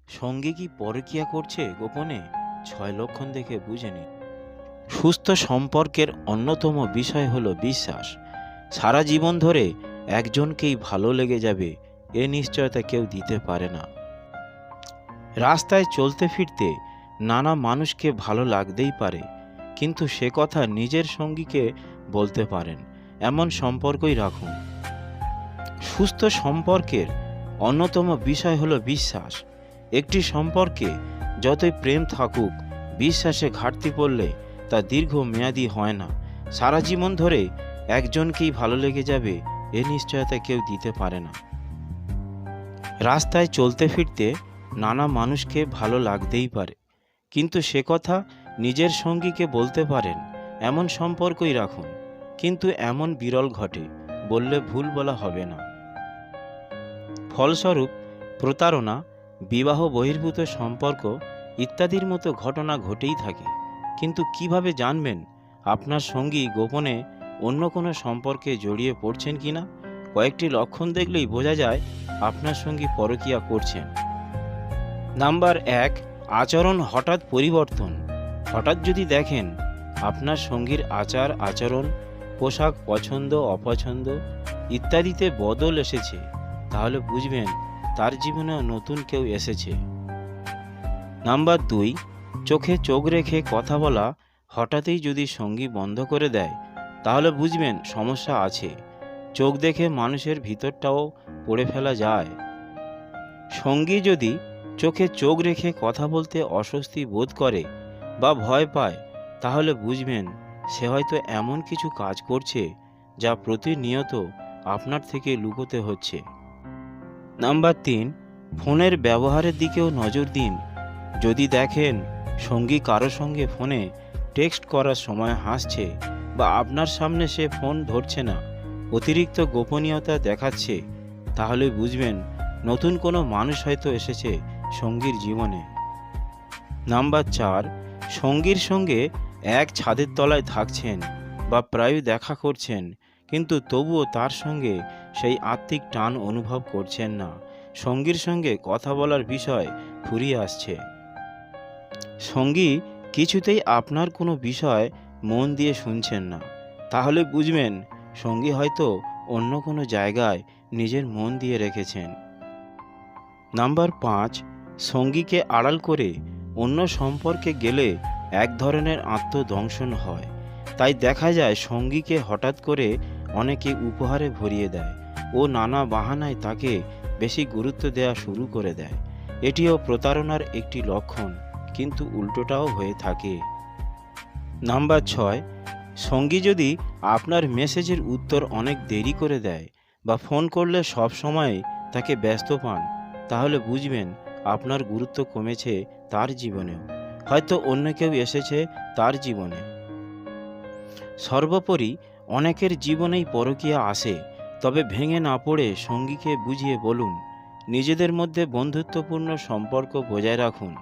সঙ্গে কি পরকীয়া করছে গোপনে? ৬ লক্ষণ দেখে বুঝে নিন। সুস্থ সম্পর্কের অন্যতম বিষয় হলো বিশ্বাস। সারা জীবন ধরে একজনকেই ভালো লেগে যাবে এ নিশ্চয়তা কেউ দিতে পারে না। রাস্তায় চলতে ফিরতে নানা মানুষকে ভালো লাগতেই পারে, কিন্তু সে কথা নিজের সঙ্গীকে বলতে পারেন এমন সম্পর্কই রাখুন। সুস্থ সম্পর্কের অন্যতম বিষয় হলো বিশ্বাস। একটি সম্পর্কে যতই প্রেম থাকুক, বিশ্বাসে ঘাটতি পড়লে তা দীর্ঘমেয়াদী হয় না। সারা জীবন ধরে একজনকেই ভালো লেগে যাবে এ নিশ্চয়তা কেউ দিতে পারে না। রাস্তায় চলতে ফিরতে নানা মানুষকে ভালো লাগতেই পারে, কিন্তু সে কথা নিজের সঙ্গীকে বলতে পারেন এমন সম্পর্কই রাখুন। কিন্তু এমন বিরল ঘটে, বললে ভুল বলা হবে না। ফলস্বরূপ প্রতারণা, বিবাহ বহির্ভূত সম্পর্ক ইত্যাদির মতো ঘটনা ঘটেই থাকে। কিন্তু কিভাবে জানবেন আপনার সঙ্গী গোপনে অন্য কোনো সম্পর্কে জড়িয়ে পড়ছেন কিনা? কয়েকটি লক্ষণ দেখলেই বোঝা যায় আপনার সঙ্গী পরকীয়া করছেন। নাম্বার ১, আচরণ হঠাৎ পরিবর্তন। হঠাৎ যদি দেখেন আপনার সঙ্গীর আচার আচরণ, পোশাক পছন্দ অপছন্দ ইত্যাদিতে বদল এসেছে, তাহলে বুঝবেন তার জীবনে নতুন কেউ এসেছে। নাম্বার ২, চোখে চোখ রেখে কথা বলা হঠাৎই যদি সঙ্গী বন্ধ করে দেয়, তাহলে বুঝবেন সমস্যা আছে। চোখ দেখে মানুষের ভিতরটাও পড়ে ফেলা যায়। সঙ্গী যদি চোখে চোখ রেখে কথা বলতে অস্বস্তি বোধ করে বা ভয় পায়, তাহলে বুঝবেন সে হয়তো এমন কিছু কাজ করছে যা প্রতিনিয়ত আপনার থেকে লুকোতে হচ্ছে। নাম্বার ৩, ফোনের ব্যবহারের দিকেও নজর দিন। যদি দেখেন সঙ্গী কারো সঙ্গে ফোনে টেক্সট করার সময় হাসছে বা আপনার সামনে সে ফোন ধরছে না, অতিরিক্ত গোপনীয়তা দেখাচ্ছে, তাহলে বুঝবেন নতুন কোনো মানুষ হয়তো এসেছে সঙ্গীর জীবনে। নাম্বার ৪, সঙ্গীর সঙ্গে এক ছাদের তলায় থাকছেন বা প্রায় দেখা করছেন, কিন্তু তবুও তার সঙ্গে সেই আত্মিক টান অনুভব করছেন না। সঙ্গীর সঙ্গে কথা বলার বিষয় ফুরিয়ে আসছে। সঙ্গী কিছুতেই আপনার কোনো বিষয় মন দিয়ে শুনছেন না, তাহলে বুঝবেন সঙ্গী হয়তো অন্য কোনো জায়গায় নিজের মন দিয়ে রেখেছেন। নাম্বার ৫, সঙ্গীকে আড়াল করে অন্য সম্পর্কে গেলে এক ধরনের আত্মদংশন হয়। তাই দেখা যায় সঙ্গীকে হঠাৎ করে অনেকে উপহারে ভরিয়ে দেয় ও নানা বাহানায় তাকে বেশি গুরুত্ব দেওয়া শুরু করে দেয়। এটিও প্রতারণার একটি লক্ষণ, কিন্তু উল্টোটাও হয়ে থাকে। নাম্বার ৬, সঙ্গী যদি আপনার মেসেজের উত্তর অনেক দেরি করে দেয় বা ফোন করলে সব সময় তাকে ব্যস্ত পান, তাহলে বুঝবেন আপনার গুরুত্ব কমেছে তার জীবনেও, হয়তো অন্য কেউ এসেছে তার জীবনে। সর্বোপরি অনেকের জীবনেই পরকীয়া আসে, তবে ভেঙে না পড়ে সঙ্গীকে বুঝিয়ে বলুন। নিজেদের মধ্যে বন্ধুত্বপূর্ণ সম্পর্ক বজায় রাখুন।